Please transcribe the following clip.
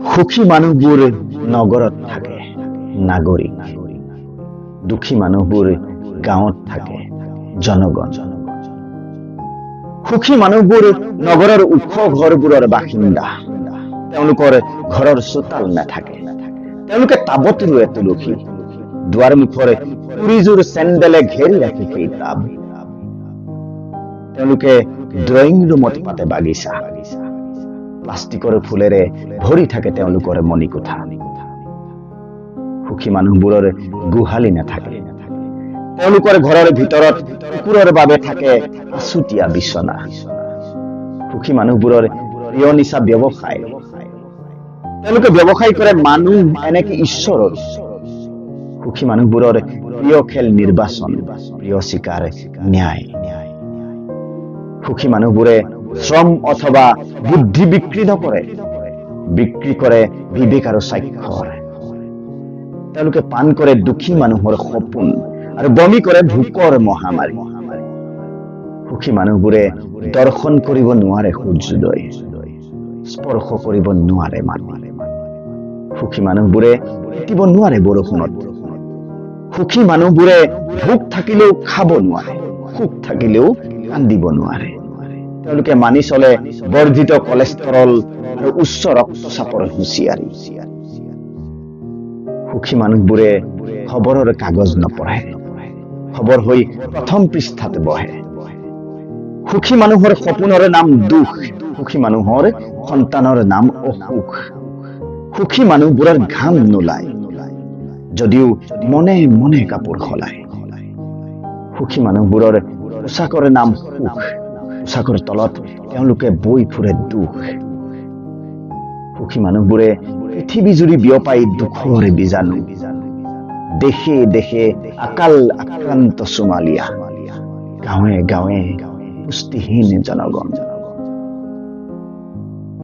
সুখী মানুহবোৰ নগৰত থাকে, নাগৰিক। দুখী মানুহবোৰ গাঁৱত থাকে, জনগণ। সুখী মানুহবোৰ নগৰৰ ওখ ঘৰবোৰৰ বাসিন্দা। তেওঁলোকৰ ঘৰৰ চোতাল নাথাকে। তেওঁলোকে টাবত ৰুৱে তুলসী। দুৱাৰ মুখৰে পুৰিযোৰ চেণ্ডেলে ঘেৰি ৰাখি সেই টাব। তেওঁলোকে ড্ৰয়িং ৰুমত পাতে বাগিচা। প্লাষ্টিকৰ ফুলেৰে ভৰি থাকে তেওঁলোকৰ মণিকোঠা। সুখী মানুহবোৰৰ গোহালি নাথাকে। তেওঁলোকৰ ঘৰৰ ভিতৰত কুকুৰৰ বাবে থাকে আছুতীয়া বিচনা। সুখী মানুহবোৰৰ প্ৰিয় নিচা ব্যৱসায়। তেওঁলোকে ব্যৱসায় কৰে মানুহ এনেকে ঈশ্বৰৰ। সুখী মানুহবোৰৰ প্ৰিয় খেল নিৰ্বাচন, প্ৰিয় চিকাৰ ন্যায়। সুখী মানুহবোৰে শ্ৰম অথবা বুদ্ধি বিক্ৰী নকৰে, বিক্ৰী কৰে বিবেক আৰু স্বাক্ষৰ। তেওঁলোকে পান কৰে দুখী মানুহৰ সপোন আৰু বমি কৰে ভোকৰ মহামাৰী। সুখী মানুহবোৰে দৰ্শন কৰিব নোৱাৰে সূৰ্যোদয়, স্পৰ্শ কৰিব নোৱাৰে মাটি। সুখী মানুহবোৰে তিতিব নোৱাৰে বৰষুণত। সুখী মানুহবোৰে ভোক থাকিলেও খাব নোৱাৰে, সুখ থাকিলেও কান্দিব নোৱাৰে। তেওঁলোকে মানি চলে বৰ্ধিত কলেষ্টৰল আৰু উচ্চ ৰক্তচাপৰ হুঁচিয়াৰী। সুখী মানুহবোৰে খবৰৰ কাগজ নপঢ়ে, খবৰ হৈ প্ৰথম পৃষ্ঠাত বহে। সুখী মানুহৰ সপোনৰ নাম দুখ, সুখী মানুহৰ সন্তানৰ নাম অসুখ। সুখী মানুহবোৰৰ ঘাম নোলায়, যদিও মনে মনে কাপোৰ সলায়। সুখী মানুহবোৰৰ পোচাকৰ নাম সুখ, পোচাকৰ তলত তেওঁলোকে বৈ ফুৰে দুখ। সুখী মানুহবোৰে পৃথিৱী জুৰি বিয়পাই দুখৰ বীজাণু। দেশে দেশে আকাল আক্ৰান্ত সোমালীয়া, গাঁৱে গাঁৱে পুষ্টিহীন জনগণ।